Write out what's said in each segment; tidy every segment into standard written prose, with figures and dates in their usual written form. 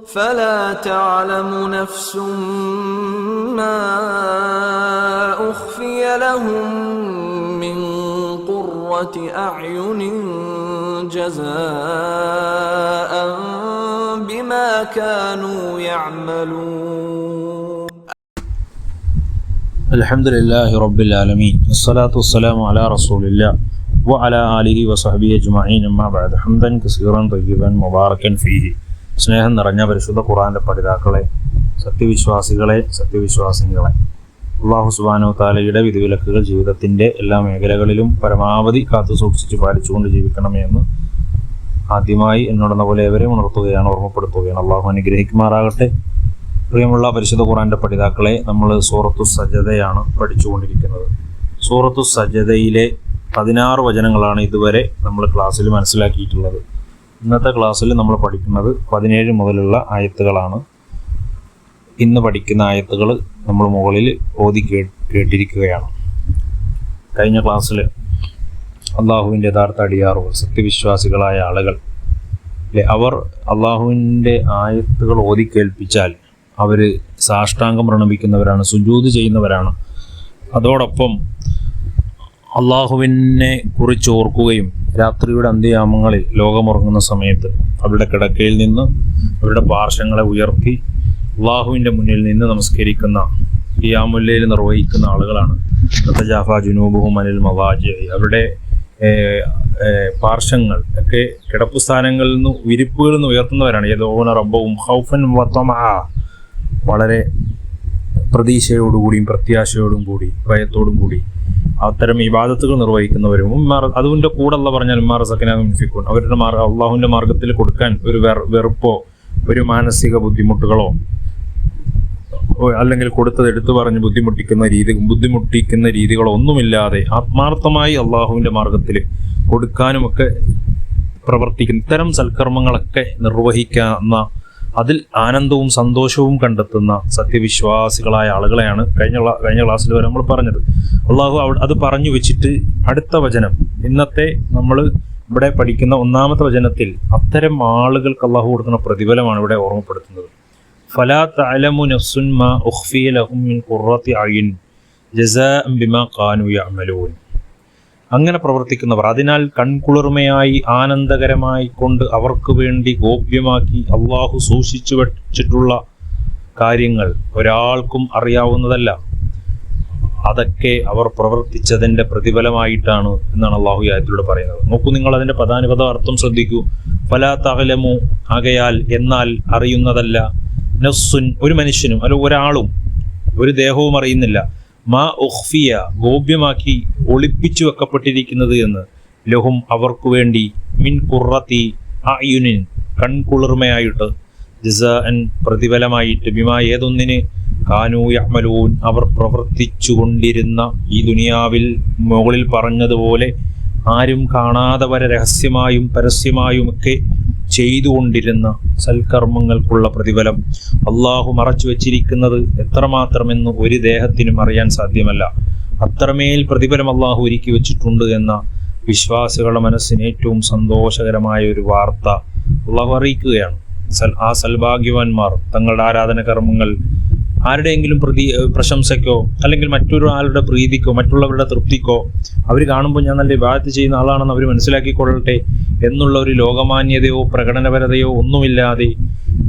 فلا تعلم نفس ما أخفي لهم من قرة أعين جزاء بما كانوا يعملون. الحمد لله رب العالمين والصلاة والسلام على رسول الله وعلى آله وصحبه أجمعين أما بعد حمدا كثيرا طيبا مباركا فيه. സ്നേഹം നിറഞ്ഞ പരിശുദ്ധ ഖുർആന്റെ പഠിതാക്കളെ, സത്യവിശ്വാസികളെ, സത്യവിശ്വാസിനികളെ, അല്ലാഹു സുബ്ഹാനഹു തആലയുടെ വിധിവിലക്കുകൾ ജീവിതത്തിന്റെ എല്ലാ മേഖലകളിലും പരമാവധി കാത്തു സൂക്ഷിച്ച് പാലിച്ചുകൊണ്ട് ജീവിക്കണമെന്ന് ആദ്യമായി എന്നോടെന്ന പോലെ ഏവരെയും ഉണർത്തുകയാണ്, ഓർമ്മപ്പെടുത്തുകയാണ്. അള്ളാഹു അനുഗ്രഹിക്കുമാറാകട്ടെ. പ്രിയമുള്ള പരിശുദ്ധ ഖുർആന്റെ പഠിതാക്കളെ, നമ്മൾ സൂറത്തു സജദയാണ് പഠിച്ചുകൊണ്ടിരിക്കുന്നത്. സൂറത്തു സജദയിലെ 16 വചനങ്ങളാണ് ഇതുവരെ നമ്മൾ ക്ലാസ്സിൽ മനസ്സിലാക്കിയിട്ടുള്ളത്. ഇന്നത്തെ ക്ലാസ്സിൽ നമ്മൾ പഠിക്കുന്നത് 17 മുതലുള്ള ആയത്തുകളാണ്. ഇന്ന് പഠിക്കുന്ന ആയത്തുകൾ നമ്മൾ മുകളിൽ ഓതി കേട്ടിരിക്കുകയാണ്. കഴിഞ്ഞ ക്ലാസ്സിൽ അള്ളാഹുവിൻ്റെ യഥാർത്ഥ അടിയാറുകൾ, സത്യവിശ്വാസികളായ ആളുകൾ, അവർ അള്ളാഹുവിൻ്റെ ആയത്തുകൾ ഓതി കേൾപ്പിച്ചാൽ അവർ സാഷ്ടാംഗം പ്രണമിക്കുന്നവരാണ്, സുജൂദ് ചെയ്യുന്നവരാണ്. അതോടൊപ്പം അള്ളാഹുവിനെ കുറിച്ച് ഓർക്കുകയും രാത്രിയുടെ അന്ത്യയാമങ്ങളിൽ ലോകമുറങ്ങുന്ന സമയത്ത് അവരുടെ കിടക്കയിൽ നിന്ന് അവരുടെ പാർശ്വങ്ങളെ ഉയർത്തി അള്ളാഹുവിൻ്റെ മുന്നിൽ നിന്ന് നമസ്കരിക്കുന്ന ഖിയാമുൽ-ലൈൽ നിർവഹിക്കുന്ന ആളുകളാണ്. തതജാഫാ ജുനൂബുഹും അനിൽ മവാജി, അവരുടെ പാർശ്വങ്ങൾ ഒക്കെ കിടപ്പു സ്ഥാനങ്ങളിൽ നിന്ന്, വിരിപ്പുകളിൽ നിന്ന് ഉയർത്തുന്നവരാണ്. യദഊന റബ്ബഹും ഖൗഫൻ വതമഅ, വളരെ പ്രതീക്ഷയോടുകൂടിയും പ്രത്യാശയോടും കൂടി ഭയത്തോടും കൂടി അത്തരം ഇബാദത്തുകൾ നിർവഹിക്കുന്നവരും. അതുകൊണ്ട് കൂടെ അല്ലാഹ് പറഞ്ഞാൽ ഉമ്മാർ സക്കനാഹും യുൻഫിഖൂൻ, അവരുടെ അള്ളാഹുവിൻ്റെ മാർഗത്തിൽ കൊടുക്കാൻ ഒരു വെറുപ്പോ ഒരു ബുദ്ധിമുട്ടുകളോ അല്ലെങ്കിൽ കൊടുത്തത് എടുത്തു പറഞ്ഞ് ബുദ്ധിമുട്ടിക്കുന്ന രീതികളോ ഒന്നുമില്ലാതെ ആത്മാർത്ഥമായി അള്ളാഹുവിൻ്റെ മാർഗത്തിൽ കൊടുക്കാനുമൊക്കെ പ്രവർത്തിക്കുന്ന ഇത്തരം സൽക്കർമ്മങ്ങളൊക്കെ നിർവഹിക്കുന്ന, അതിൽ ആനന്ദവും സന്തോഷവും കണ്ടെത്തുന്ന സത്യവിശ്വാസികളായ ആളുകളെയാണ് കഴിഞ്ഞ ക്ലാസ്സിൽ വരെ നമ്മൾ പറഞ്ഞത്. അള്ളാഹു അത് പറഞ്ഞു വെച്ചിട്ട് അടുത്ത വചനം, ഇന്നത്തെ നമ്മൾ ഇവിടെ പഠിക്കുന്ന 1-ാമത്തെ വചനത്തിൽ അത്തരം ആളുകൾക്ക് അള്ളാഹു കൊടുക്കുന്ന പ്രതിഫലമാണ് ഇവിടെ ഓർമ്മപ്പെടുത്തുന്നത്. ഫലാ തഅലമു നഫ്സുൻ മാ ഉഖ്ഫിയ ലഹും മിൻ ഖുർറത്തി അയ്യുൻ ജസാഅൻ ബിമാ കാനൂ യഅമലൂൻ. അങ്ങനെ പ്രവർത്തിക്കുന്നവർ, അതിനാൽ കൺകുളിർമയായി ആനന്ദകരമായി കൊണ്ട് അവർക്ക് വേണ്ടി ഗോപ്യമാക്കി അള്ളാഹു സൂക്ഷിച്ചു വച്ചിട്ടുള്ള കാര്യങ്ങൾ ഒരാൾക്കും അറിയാവുന്നതല്ല. അതൊക്കെ അവർ പ്രവർത്തിച്ചതിൻ്റെ പ്രതിഫലമായിട്ടാണ് എന്നാണ് അള്ളാഹു ആയത്തിലൂടെ പറയുന്നത്. നോക്കൂ, നിങ്ങൾ അതിൻ്റെ പദാനുപദ അർത്ഥം ശ്രദ്ധിക്കൂ. ഫലാ തഅലമു, ആകയാൽ, എന്നാൽ അറിയുന്നതല്ല, നഫ്സുൻ, ഒരു മനുഷ്യനും അല്ല ഒരാളും ഒരു ദേഹവും അറിയുന്നില്ല, മാ ഉഖ്ഫിയ, ഗോപ്യമാക്കി ഒളിപ്പിച്ചു വെക്കപ്പെട്ടിരിക്കുന്നത് എന്ന്, ലഹും, അവർക്ക് വേണ്ടി, മിൻ ഖുർറത്തി അയ്യുനിൻ, കൺകുളിർമയായിട്ട്, ജസാഅൻ, പ്രതിഫലമായിട്ട്, ബിമാ, ഏതൊന്നിന്, കാനൂ യഅമലൂൻ, അവർ പ്രവർത്തിച്ചു കൊണ്ടിരുന്ന, ഈ ദുനിയാവിൽ മുകളിൽ പറഞ്ഞതുപോലെ ആരും കാണാതെ വരെ രഹസ്യമായും പരസ്യമായും ഒക്കെ ചെയ്തുകൊണ്ടിരുന്ന സൽക്കർമ്മങ്ങൾക്കുള്ള പ്രതിഫലം അള്ളാഹു മറച്ചു വച്ചിരിക്കുന്നത് എത്രമാത്രമെന്ന് ഒരു ദേഹത്തിനും അറിയാൻ സാധ്യമല്ല. അത്രമേൽ പ്രതിഫലം അള്ളാഹു ഒരുക്കി വെച്ചിട്ടുണ്ട് എന്ന വിശ്വാസികളുടെ മനസ്സിന് ഏറ്റവും സന്തോഷകരമായ ഒരു വാർത്ത അള്ളാഹു അറിയിക്കുകയാണ്. ആ സൽഭാഗ്യവാന്മാർ തങ്ങളുടെ ആരാധന കർമ്മങ്ങൾ ആരുടെയെങ്കിലും പ്രശംസയ്ക്കോ അല്ലെങ്കിൽ മറ്റൊരാളുടെ പ്രീതിക്കോ മറ്റുള്ളവരുടെ തൃപ്തിക്കോ അവർ കാണുമ്പോൾ ഞാൻ നല്ല ഇബാദത്ത് ചെയ്യുന്ന ആളാണെന്ന് അവർ മനസ്സിലാക്കിക്കൊള്ളട്ടെ എന്നുള്ള ഒരു ലോകമാന്യതയോ പ്രകടനപരതയോ ഒന്നുമില്ലാതെ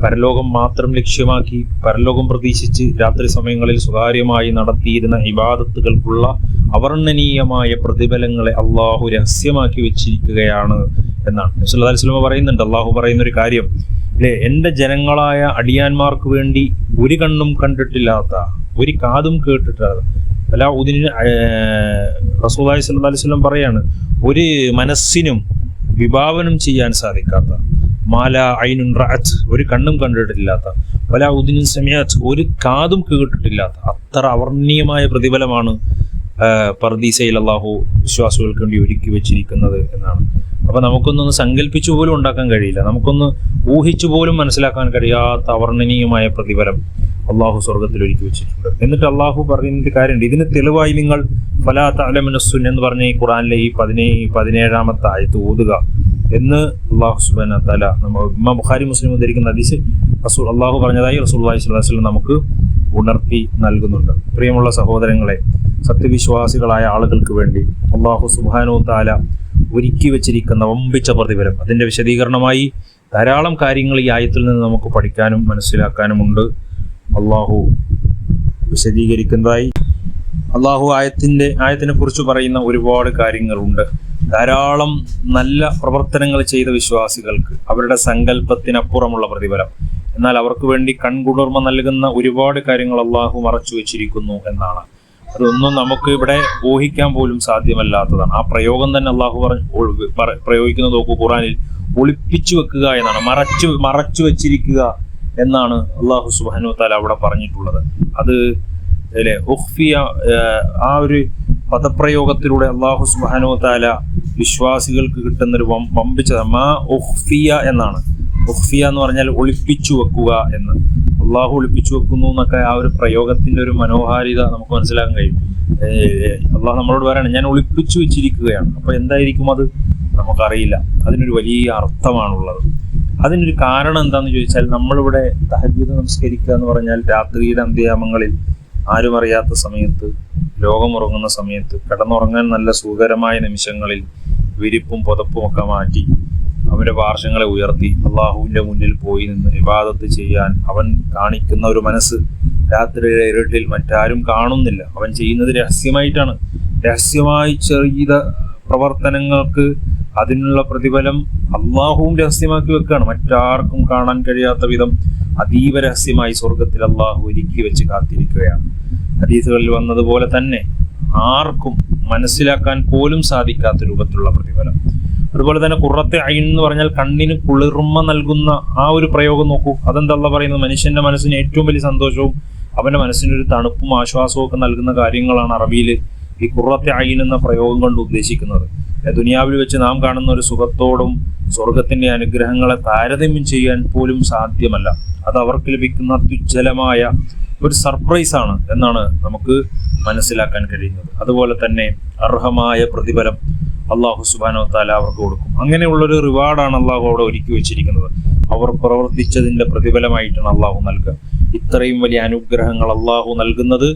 പരലോകം മാത്രം ലക്ഷ്യമാക്കി പരലോകം പ്രതീക്ഷിച്ച് രാത്രി സമയങ്ങളിൽ സ്വകാര്യമായി നടത്തിയിരുന്ന ഇബാദത്തുകൾക്കുള്ള അവർണ്ണനീയമായ പ്രതിഫലങ്ങളെ അള്ളാഹു രഹസ്യമാക്കി വെച്ചിരിക്കുകയാണ് എന്നാണ് നബി സല്ലല്ലാഹു അലൈഹി വസല്ലം പറയുന്നുണ്ട്. അള്ളാഹു പറയുന്നൊരു കാര്യം അല്ലേ, എൻ്റെ ജനങ്ങളായ അടിയാന്മാർക്ക് വേണ്ടി ഒരു കണ്ണും കണ്ടിട്ടില്ലാത്ത, ഒരു കാതും കേട്ടിട്ടില്ലാത്ത, അല്ല റസൂലുള്ളാഹി സ്വല്ലല്ലാഹു അലൈഹി വസല്ലം പറയാണ്, ഒരു മനസ്സിനും വിഭാവനം ചെയ്യാൻ സാധിക്കാത്ത, മാല ഐനുൻ റഅത്ത്, ഒരു കണ്ണും കണ്ടിട്ടില്ലാത്ത, വല ഉദിനും സമയത്ത്, ഒരു കാതും കേട്ടിട്ടില്ലാത്ത അത്ര അവർണ്ണീയമായ പ്രതിഫലമാണ് പർദീസയിൽ അല്ലാഹു വിശ്വാസികൾക്ക് വേണ്ടി ഒരുക്കി വെച്ചിരിക്കുന്നത് എന്നാണ്. അപ്പൊ നമുക്കൊന്നൊന്ന് സങ്കല്പിച്ചു പോലും ഉണ്ടാക്കാൻ കഴിയില്ല, നമുക്കൊന്ന് ഊഹിച്ചു പോലും മനസ്സിലാക്കാൻ കഴിയാത്ത അവർണ്ണനീയമായ പ്രതിഫലം അള്ളാഹു സ്വർഗത്തിൽ ഒരുക്കി വെച്ചിട്ടുണ്ട്. എന്നിട്ട് അള്ളാഹു പറയുന്നൊരു കാര്യമുണ്ട്, ഇതിന് തെളിവായി നിങ്ങൾ ഫലാ തഅലമു നഫ്സുൻ എന്ന് പറഞ്ഞ ഈ ഖുർആനിലെ ഈ 17-ാമത്തെ ആയത്ത് ഓതുക. എന്ന് അള്ളാഹു സുബ്ഹാനഹു വ തആല ഇമാം ബുഖാരി മുസ്ലിം ഉദ്ധരിക്കുന്ന ഹദീസ് അള്ളാഹു പറഞ്ഞതായി റസൂലുള്ളാഹി സ്വല്ലല്ലാഹു അലൈഹി വസല്ലം നമുക്ക് ഉണർത്തി നൽകുന്നുണ്ട്. പ്രിയമുള്ള സഹോദരങ്ങളെ, സത്യവിശ്വാസികളായ ആളുകൾക്ക് വേണ്ടി അള്ളാഹു സുബ്ഹാനഹു വ തആല ഒരുക്കി വെച്ചിരിക്കുന്ന വമ്പിച്ച പ്രതിഫലം, അതിൻ്റെ വിശദീകരണമായി ധാരാളം കാര്യങ്ങൾ ഈ ആയത്തിൽ നിന്ന് നമുക്ക് പഠിക്കാനും മനസ്സിലാക്കാനുമുണ്ട്. അള്ളാഹു വിശദീകരിക്കുന്നതായി അള്ളാഹു ആയത്തിനെ കുറിച്ച് പറയുന്ന ഒരുപാട് കാര്യങ്ങളുണ്ട്. ധാരാളം നല്ല പ്രവർത്തനങ്ങൾ ചെയ്ത വിശ്വാസികൾക്ക് അവരുടെ സങ്കല്പത്തിനപ്പുറമുള്ള പ്രതിഫലം, എന്നാൽ അവർക്ക് വേണ്ടി കൺകുളിർമ നൽകുന്ന ഒരുപാട് കാര്യങ്ങൾ അള്ളാഹു മറച്ചു വെച്ചിരിക്കുന്നു എന്നാണ്. അതൊന്നും നമുക്ക് ഇവിടെ ഊഹിക്കാൻ പോലും സാധ്യമല്ലാത്തതാണ്. ആ പ്രയോഗം തന്നെ അള്ളാഹു പ്രയോഗിക്കുന്നത് നോക്കൂ, ഖുറാനിൽ ഒളിപ്പിച്ചു വെക്കുക എന്നാണ്, മറച്ചു വെച്ചിരിക്കുക എന്നാണ് അള്ളാഹു സുബ്ഹാനഹു വ തആല അവിടെ പറഞ്ഞിട്ടുള്ളത്. അത് അല്ലെ ഉഖ്ഫിയ, ആ ഒരു പദപ്രയോഗത്തിലൂടെ അള്ളാഹു സുബ്ഹാനഹു വ തആല വിശ്വാസികൾക്ക് കിട്ടുന്നൊരു വമ്പിച്ച മാ ഉഖ്ഫിയ എന്നാണ്. ഉഖ്ഫിയ എന്ന് പറഞ്ഞാൽ ഒളിപ്പിച്ചു വെക്കുക എന്ന്. അള്ളാഹു ഒളിപ്പിച്ചു വെക്കുന്നു എന്നൊക്കെ ആ ഒരു പ്രയോഗത്തിന്റെ ഒരു മനോഹാരിത നമുക്ക് മനസ്സിലാക്കാൻ കഴിയും. അള്ളാഹു നമ്മളോട് പറയണം, ഞാൻ ഒളിപ്പിച്ചു വെച്ചിരിക്കുകയാണ്. അപ്പൊ എന്തായിരിക്കും അത് നമുക്കറിയില്ല. അതിനൊരു വലിയ അർത്ഥമാണുള്ളത്. അതിനൊരു കാരണം എന്താണെന്ന് ചോദിച്ചാൽ, നമ്മളിവിടെ തഹജ്ജുദ് നമസ്കരിക്കുക എന്ന് പറഞ്ഞാൽ രാത്രിയുടെ അന്ത്യയാമങ്ങളിൽ ആരും അറിയാത്ത സമയത്ത്, ലോകമുറങ്ങുന്ന സമയത്ത്, കിടന്നുറങ്ങാൻ നല്ല സുഖകരമായ നിമിഷങ്ങളിൽ വിരിപ്പും പുതപ്പും ഒക്കെ മാറ്റി അവന്റെ പാർശ്വങ്ങളെ ഉയർത്തി അള്ളാഹുവിന്റെ മുന്നിൽ പോയി നിന്ന് ഇബാദത്ത് ചെയ്യാൻ അവൻ കാണിക്കുന്ന ഒരു മനസ്സ്, രാത്രിയുടെ ഇരുട്ടിൽ മറ്റാരും കാണുന്നില്ല, അവൻ ചെയ്യുന്നത് രഹസ്യമായിട്ടാണ്. രഹസ്യമായി ചെയ്ത പ്രവർത്തനങ്ങൾക്ക് അതിനുള്ള പ്രതിഫലം അള്ളാഹുവും രഹസ്യമാക്കി വെക്കുകയാണ്. മറ്റാർക്കും കാണാൻ കഴിയാത്ത വിധം അതീവ രഹസ്യമായി സ്വർഗത്തിൽ അള്ളാഹു ഒരുക്കി വെച്ച് കാത്തിരിക്കുകയാണ്. ഹദീസുകളിൽ വന്നതുപോലെ തന്നെ ആർക്കും മനസ്സിലാക്കാൻ പോലും സാധിക്കാത്ത രൂപത്തിലുള്ള പ്രതിഫലം. അതുപോലെ തന്നെ ഖുറത്തെ ഐൻ എന്ന് പറഞ്ഞാൽ കണ്ണിന് കുളിർമ നൽകുന്ന ആ ഒരു പ്രയോഗം നോക്കൂ. അതെന്താ അള്ളാഹ് പറയുന്നത്? മനുഷ്യന്റെ മനസ്സിന് ഏറ്റവും വലിയ സന്തോഷവും അവന്റെ മനസ്സിനൊരു തണുപ്പും ആശ്വാസവും ഒക്കെ നൽകുന്ന കാര്യങ്ങളാണ് അറബിയിൽ ഈ ഖുറത്തെ ഐൻ എന്ന പ്രയോഗം കൊണ്ട് ഉദ്ദേശിക്കുന്നത്. ദുനിയാവിൽ വെച്ച് നാം കാണുന്ന ഒരു സുഖത്തോടും സ്വർഗത്തിന്റെ അനുഗ്രഹങ്ങളെ താരതമ്യം ചെയ്യാൻ പോലും സാധ്യമല്ല. അത് അവർക്ക് ലഭിക്കുന്ന അത്യുജ്വലമായ ഒരു സർപ്രൈസാണ് എന്നാണ് നമുക്ക് മനസ്സിലാക്കാൻ കഴിയുന്നത്. അതുപോലെ തന്നെ അർഹമായ പ്രതിഫലം അള്ളാഹു സുബ്ഹാനഹു വ തആല അവർക്ക് കൊടുക്കും. അങ്ങനെയുള്ളൊരു റിവാർഡാണ് അള്ളാഹു അവിടെ ഒരുക്കി വെച്ചിരിക്കുന്നത്. അവർ പ്രവർത്തിച്ചതിന്റെ പ്രതിഫലമായിട്ടാണ് അള്ളാഹു നൽകുക. ഇത്രയും വലിയ അനുഗ്രഹങ്ങൾ അള്ളാഹു നൽകുന്നത്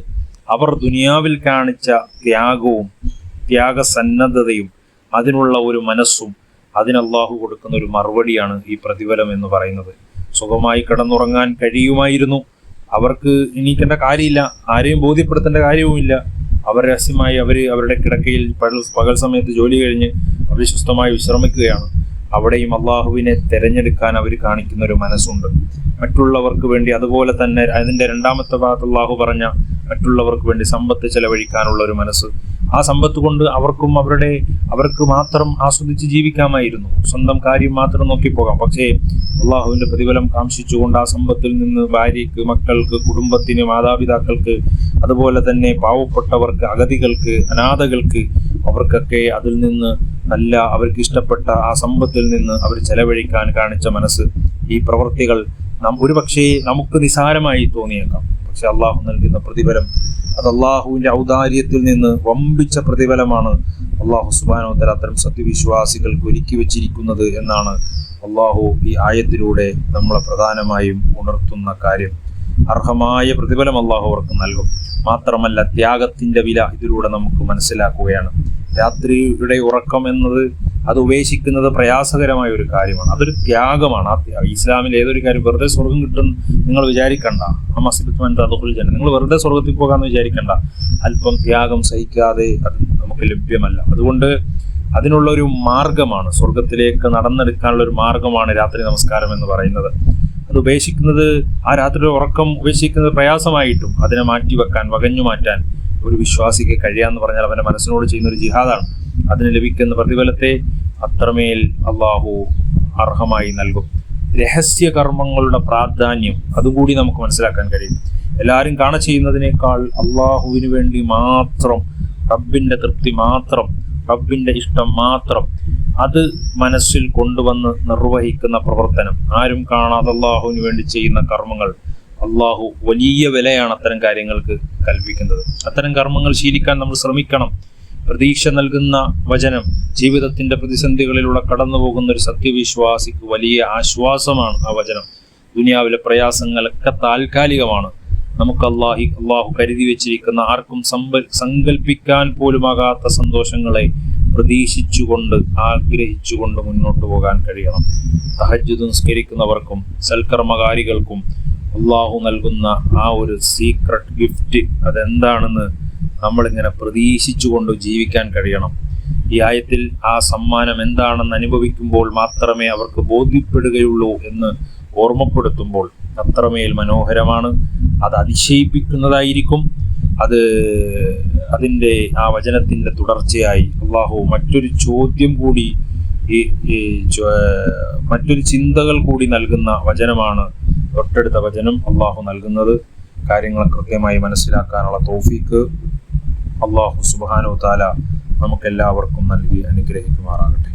അവർ ദുനിയാവിൽ കാണിച്ച ത്യാഗവും ത്യാഗസന്നദ്ധതയും അതിനുള്ള ഒരു മനസ്സും അതിന് അള്ളാഹു കൊടുക്കുന്ന ഒരു മറുപടിയാണ് ഈ പ്രതിഫലം എന്ന് പറയുന്നത്. സുഖമായി കിടന്നുറങ്ങാൻ കഴിയുമായിരുന്നു, അവർക്ക് എണീക്കേണ്ട കാര്യമില്ല, ആരെയും ബോധ്യപ്പെടുത്തേണ്ട കാര്യവുമില്ല. അവർ രഹസ്യമായി അവരുടെ കിടക്കയിൽ പകൽ സമയത്ത് ജോലി കഴിഞ്ഞ് അവിശ്വസ്തമായി വിശ്രമിക്കുകയാണ്. അവിടെയും അള്ളാഹുവിനെ തെരഞ്ഞെടുക്കാൻ അവർ കാണിക്കുന്ന ഒരു മനസ്സുണ്ട്. മറ്റുള്ളവർക്ക് വേണ്ടി, അതുപോലെ തന്നെ അതിന്റെ രണ്ടാമത്തെ ഭാഗത്ത് അള്ളാഹു പറഞ്ഞ മറ്റുള്ളവർക്ക് വേണ്ടി സമ്പത്ത് ചെലവഴിക്കാനുള്ള ഒരു മനസ്സ്. ആ സമ്പത്ത് കൊണ്ട് അവർക്ക് മാത്രം ആസ്വദിച്ച് ജീവിക്കാമായിരുന്നു, സ്വന്തം കാര്യം മാത്രം നോക്കിപ്പോകാം. പക്ഷേ അള്ളാഹുവിന്റെ പ്രതിഫലം കാംക്ഷിച്ചുകൊണ്ട് ആ സമ്പത്തിൽ നിന്ന് ഭാര്യയ്ക്ക്, മക്കൾക്ക്, കുടുംബത്തിന്, മാതാപിതാക്കൾക്ക്, അതുപോലെ തന്നെ പാവപ്പെട്ടവർക്ക്, അഗതികൾക്ക്, അനാഥകൾക്ക്, അവർക്കൊക്കെ അതിൽ നിന്ന് അവർക്ക് ഇഷ്ടപ്പെട്ട ആ സമ്പത്തിൽ നിന്ന് അവർ ചെലവഴിക്കാൻ കാണിച്ച മനസ്സ്, ഈ പ്രവൃത്തികൾ ഒരുപക്ഷേ നമുക്ക് നിസാരമായി തോന്നിയേക്കാം. പക്ഷെ അള്ളാഹു നൽകുന്ന പ്രതിഫലം അത് അള്ളാഹുവിന്റെ ഔദാര്യത്തിൽ നിന്ന് വമ്പിച്ച പ്രതിഫലമാണ് അള്ളാഹു സുബ്ഹാനഹു വ തആല അത്തരം സത്യവിശ്വാസികൾക്ക് ഒരുക്കി വെച്ചിരിക്കുന്നത് എന്നാണ് അള്ളാഹു ഈ ആയത്തിലൂടെ നമ്മളെ പ്രധാനമായും ഉണർത്തുന്ന കാര്യം. അർഹമായ പ്രതിഫലം അള്ളാഹു അവർക്ക് നൽകും. മാത്രമല്ല ത്യാഗത്തിന്റെ വില ഇതിലൂടെ നമുക്ക് മനസ്സിലാക്കുകയാണ്. രാത്രിയുടെ ഉറക്കം എന്നത് അത് ഉപേക്ഷിക്കുന്നത് പ്രയാസകരമായ ഒരു കാര്യമാണ്, അതൊരു ത്യാഗമാണ്. ഇസ്ലാമിൽ ഏതൊരു കാര്യം വെറുതെ സ്വർഗം കിട്ടും നിങ്ങൾ വിചാരിക്കണ്ട. നിങ്ങൾ വെറുതെ സ്വർഗത്തിൽ പോകാമെന്ന് വിചാരിക്കണ്ട. അല്പം ത്യാഗം സഹിക്കാതെ അത് നമുക്ക് ലഭ്യമല്ല. അതുകൊണ്ട് അതിനുള്ള ഒരു മാർഗമാണ്, സ്വർഗത്തിലേക്ക് നടന്നെടുക്കാനുള്ള ഒരു മാർഗമാണ് രാത്രി നമസ്കാരം എന്ന് പറയുന്നത്. അത് ഉപേക്ഷിക്കുന്നത്, ആ രാത്രിയുടെ ഉറക്കം ഉപേക്ഷിക്കുന്നത് പ്രയാസമായിട്ടും അതിനെ മാറ്റിവെക്കാൻ, വകഞ്ഞു മാറ്റാൻ ഒരു വിശ്വാസിക്ക് കഴിയാന്ന് പറഞ്ഞാൽ അവന്റെ മനസ്സിനോട് ചെയ്യുന്ന ഒരു ജിഹാദാണ്. അതിന് ലഭിക്കുന്ന പ്രതിഫലത്തെ അത്രമേൽ അള്ളാഹു അർഹമായി നൽകും. രഹസ്യ കർമ്മങ്ങളുടെ പ്രാധാന്യം അതുകൂടി നമുക്ക് മനസ്സിലാക്കാൻ കഴിയും. എല്ലാവരും ചെയ്യുന്നതിനേക്കാൾ അള്ളാഹുവിന് വേണ്ടി മാത്രം, റബ്ബിന്റെ തൃപ്തി മാത്രം, റബ്ബിന്റെ ഇഷ്ടം മാത്രം, അത് മനസ്സിൽ കൊണ്ടുവന്ന് നിർവഹിക്കുന്ന പ്രവർത്തനം, ആരും കാണാതെ അള്ളാഹുവിന് വേണ്ടി ചെയ്യുന്ന കർമ്മങ്ങൾ, അള്ളാഹു വലിയ വിലയാണ് അത്തരം കാര്യങ്ങൾക്ക് കൽപ്പിക്കുന്നത്. അത്തരം കർമ്മങ്ങൾ ശീലിക്കാൻ നമ്മൾ ശ്രമിക്കണം. പ്രതീക്ഷ നൽകുന്ന വചനം. ജീവിതത്തിന്റെ പ്രതിസന്ധികളിലൂടെ കടന്നു പോകുന്ന ഒരു സത്യവിശ്വാസിക്ക് വലിയ ആശ്വാസമാണ് ആ വചനം. ദുനിയാവിലെ പ്രയാസങ്ങളൊക്കെ താൽക്കാലികമാണ്. നമുക്ക് അള്ളാഹു കരുതി വെച്ചിരിക്കുന്ന ആർക്കും സങ്കല്പിക്കാൻ പോലുമാകാത്ത സന്തോഷങ്ങളെ പ്രതീക്ഷിച്ചുകൊണ്ട് ആഗ്രഹിച്ചുകൊണ്ട് മുന്നോട്ട് പോകാൻ കഴിയണം. തഹജ്ജുദ് നിസ്കരിക്കുന്നവർക്കും സൽക്കർമ്മകാരികൾക്കും അള്ളാഹു നൽകുന്ന ആ ഒരു സീക്രട്ട് ഗിഫ്റ്റ് അതെന്താണെന്ന് നമ്മളിങ്ങനെ പ്രതീക്ഷിച്ചുകൊണ്ട് ജീവിക്കാൻ കഴിയണം. ഈ ആയത്തിൽ ആ സമ്മാനം എന്താണെന്ന് അനുഭവിക്കുമ്പോൾ മാത്രമേ അവർക്ക് ബോധ്യപ്പെടുകയുള്ളൂ എന്ന് ഓർമ്മപ്പെടുത്തുമ്പോൾ അത്രമേൽ മനോഹരമാണ്. അത് അതിശയിപ്പിക്കുന്നതായിരിക്കും. അതിൻ്റെ ആ വചനത്തിൻ്റെ തുടർച്ചയായി അള്ളാഹു മറ്റൊരു ചോദ്യം കൂടി മറ്റൊരു ചിന്തകൾ കൂടി നൽകുന്ന വചനമാണ് തൊട്ടടുത്ത വചനം അള്ളാഹു നൽകുന്നത്. കാര്യങ്ങൾ കൃത്യമായി മനസ്സിലാക്കാനുള്ള തൗഫീക്ക് അള്ളാഹു സുബ്ഹാനഹു വ തആല നമുക്കെല്ലാവർക്കും നൽകി അനുഗ്രഹിക്കുമാറാകട്ടെ.